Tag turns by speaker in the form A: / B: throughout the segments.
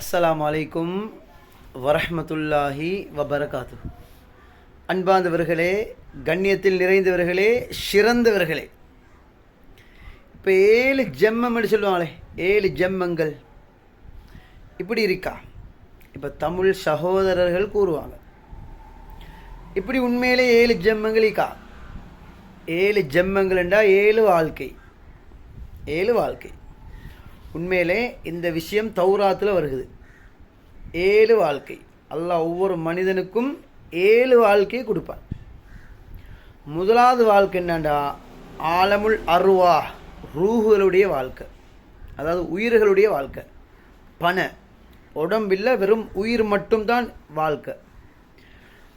A: அஸ்ஸலாமு அலைக்கும் வரஹ்மத்துல்லாஹி வபரகாத்து. அன்பார்ந்தவர்களே, கண்ணியத்தில் நிறைந்தவர்களே, சிறந்தவர்களே, இப்போ 7 ஜெம்மம்னு சொல்லுவாங்களே, 7 ஜெம்மங்கள் இப்படி இருக்கா? இப்போ தமிழ் சகோதரர்கள் கூறுவாங்க, இப்படி உண்மையிலே 7 ஜெம்மங்கள் இருக்கா? 7 ஜெம்மங்கள் என்றால் 7 வாழ்க்கை. 7 வாழ்க்கை. உண்மையிலே இந்த விஷயம் தௌராத்தில் வருகிறது. 7 வாழ்க்கை. அல்லாஹ் ஒவ்வொரு மனிதனுக்கும் 7 வாழ்க்கையை கொடுப்பான். முதலாவது வாழ்க்கை என்னண்டா, ஆலமுல் அருவா, ரூஹுகளுடைய வாழ்க்கை, அதாவது உயிர்களுடைய வாழ்க்கை. பண உடம்பில்லை, வெறும் உயிர் மட்டும்தான் வாழ்க்கை.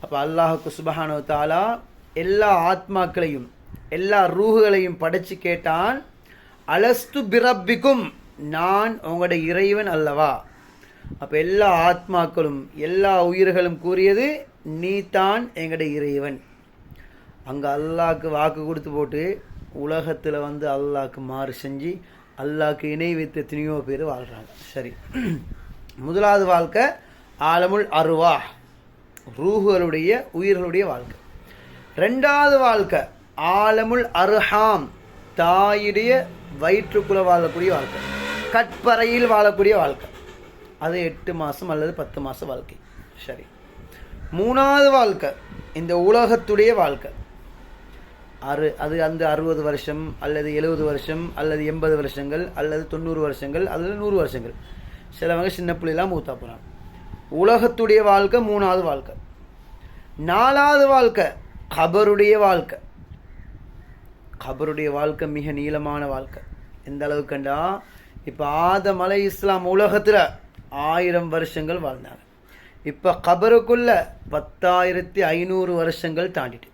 A: அப்போ அல்லாஹுக்கு சுப்ஹானஹு வ தஆலா எல்லா ஆத்மாக்களையும் எல்லா ரூஹுகளையும் படைச்சு கேட்டான், அலஸ்து பிரப்பிக்கும், நான் உங்களுடைய இறைவன் அல்லவா? அப்போ எல்லா ஆத்மாக்களும் எல்லா உயிர்களும் கூறியது, நீ தான் எங்களுடைய இறைவன். அங்கே அல்லாஹ்க்கு வாக்கு கொடுத்து போட்டு உலகத்தில் அல்லாஹ்க்கு மாறு செஞ்சு அல்லாஹ்க்கு இணை வைத்து எத்தனையோ பேர் வாழ்கிறாங்க. சரி, முதலாவது வாழ்க்கை ஆலமுல் அருவா, ரூஹுகளுடைய உயிர்களுடைய வாழ்க்கை. ரெண்டாவது வாழ்க்கை ஆலமுல் அர்ஹாம், தாயுடைய வயிற்றுக்குள்ள வாழக்கூடிய வாழ்க்கை, கற்பறையில் வாழக்கூடிய வாழ்க்கை. அது 8 மாதம் அல்லது 10 மாதம் வாழ்க்கை. சரி, மூணாவது வாழ்க்கை இந்த உலகத்துடைய வாழ்க்கை. அது அந்த 60 வருஷம் அல்லது 70 வருஷம் அல்லது 80 வருஷங்கள் அல்லது 90 வருஷங்கள் அல்லது 100 வருஷங்கள். சிலவங்க சின்ன பிள்ளைலாம் மூத்தா போகிறாங்க. உலகத்துடைய வாழ்க்கை மூணாவது வாழ்க்கை. நாலாவது வாழ்க்கை கபருடைய வாழ்க்கை. கபருடைய வாழ்க்கை மிக நீளமான வாழ்க்கை. எந்த அளவுக்குண்டா, இப்போ ஆதம் அலைஹிஸ்ஸலாம் உலகத்தில் 1000 வருஷங்கள் வாழ்ந்தாங்க. இப்போ கபருக்குள்ள 10,500 வருஷங்கள் தாண்டிட்டு.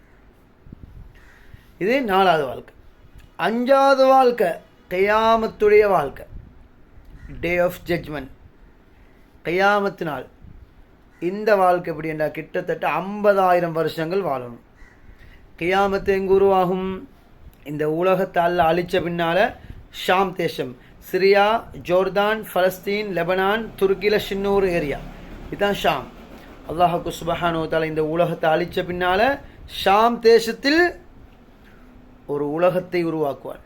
A: இது நாலாவது வாழ்க்கை. அஞ்சாவது வாழ்க்கை கியாமத்துடைய வாழ்க்கை, டே ஆஃப் ஜட்ஜ்மெண்ட், கியாமத்து நாள். இந்த வாழ்க்கை எப்படி என்றா, கிட்டத்தட்ட 50,000 வருஷங்கள் வாழணும். கியாமத்து எங்கு உருவாகும்? இந்த உலகத்தை அல்லாஹ் அழிச்ச பின்னால ஷாம் தேசம், சிரியா, ஜோர்தான், பலஸ்தீன், லெபனான், துருக்கியில் சின்ன ஒரு ஏரியா, இதுதான் ஷாம். அல்லாஹுக்கு சுப்ஹானஹு வ தஆலா இந்த உலகத்தை அழிச்ச பின்னால ஷாம் தேசத்தில் ஒரு உலகத்தை உருவாக்குவான்,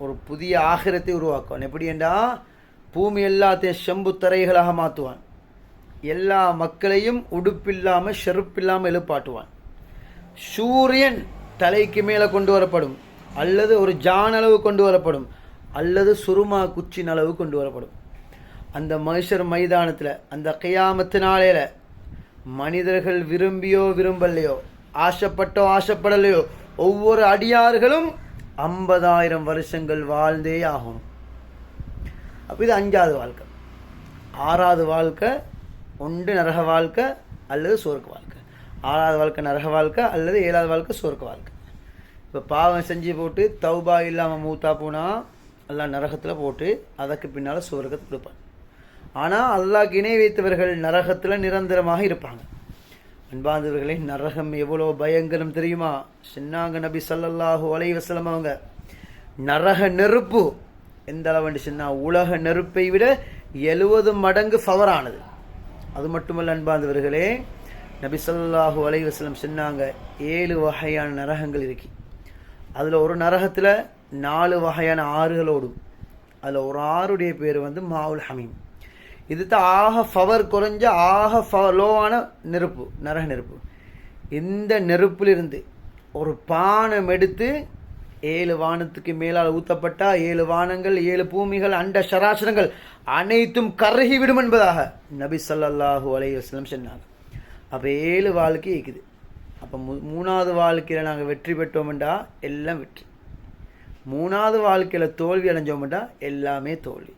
A: ஒரு புதிய ஆகிரத்தை உருவாக்குவான். எப்படி என்றா, பூமி எல்லாத்தையும் செம்பு தரைகளாக மாற்றுவான், எல்லா மக்களையும் உடுப்பில்லாமல் செருப்பில்லாமல் எழுப்பாட்டுவான். சூரியன் தலைக்கு மேலே கொண்டு வரப்படும், அல்லது ஒரு ஜான் அளவு கொண்டு வரப்படும், அல்லது சுருமா குச்சின் அளவு கொண்டு வரப்படும். அந்த மஹ்ஷர் மைதானத்தில் அந்த கியாமத்து நாளையில் மனிதர்கள் விரும்பியோ விரும்பலையோ, ஆசைப்பட்டோ ஆசைப்படலையோ, ஒவ்வொரு அடியார்களும் 50,000 வருஷங்கள் வாழ்ந்தே ஆகும். அப்போ இது அஞ்சாவது வாழ்க்கை. ஆறாவது வாழ்க்கை ஒன்று நரக வாழ்க்கை அல்லது சொர்க்க வாழ்க்கை. ஆறாவது வாழ்க்கை நரக வாழ்க்கை அல்லது 7வது வாழ்க்கை சொர்க்க வாழ்க்கை. இப்போ பாவம் செஞ்சு போட்டு தௌபா இல்லாமல் மூத்தா போனால் அல்லாஹ் நரகத்தில் போட்டு அதற்கு பின்னால் சொர்க்கத்தை கொடுப்பான். ஆனால் அல்லாஹ்க்கு இணை வைத்தவர்கள் நரகத்தில் நிரந்தரமாக இருப்பாங்க. அன்பார்ந்தவர்களே, நரகம் எவ்வளோ பயங்கரம் தெரியுமா? சொன்னாங்க நபி ஸல்லல்லாஹு அலைஹி வஸல்லம் அவங்க, நரக நெருப்பு எந்த அளவுன்னு சொன்னால் உலக நெருப்பை விட 70 மடங்கு பவரானது. அது மட்டுமல்ல அன்பார்ந்தவர்களே, நபி ஸல்லல்லாஹு அலைஹி வஸல்லம் சொன்னாங்க, 7 வகையான நரகங்கள் இருக்கு. அதில் ஒரு நரகத்தில் 4 வகையான ஆறுகளோடும், அதில் ஒரு ஆறுடைய பேர் மாவுல் ஹமீம். இது தான் ஆக பவர் குறைஞ்ச ஆக லோவான நெருப்பு, நரக நெருப்பு. இந்த நெருப்பிலிருந்து ஒரு பானம் எடுத்து 7 வானத்துக்கு மேலால் ஊற்றப்பட்டால் 7 வானங்கள் 7 பூமிகள் அண்ட சராசரங்கள் அனைத்தும் கருகிவிடும் என்பதாக நபி ஸல்லல்லாஹு அலைஹி வஸல்லம் சொன்னாங்க. அப்போ 7 வாழ்க்கை இருக்குது. அப்போ மூணாவது வாழ்க்கையில் நாங்கள் வெற்றி பெற்றோம்டா எல்லாம் வெற்றி, மூணாவது வாழ்க்கையில் தோல்வி அடைஞ்சோம்டா எல்லாமே தோல்வி.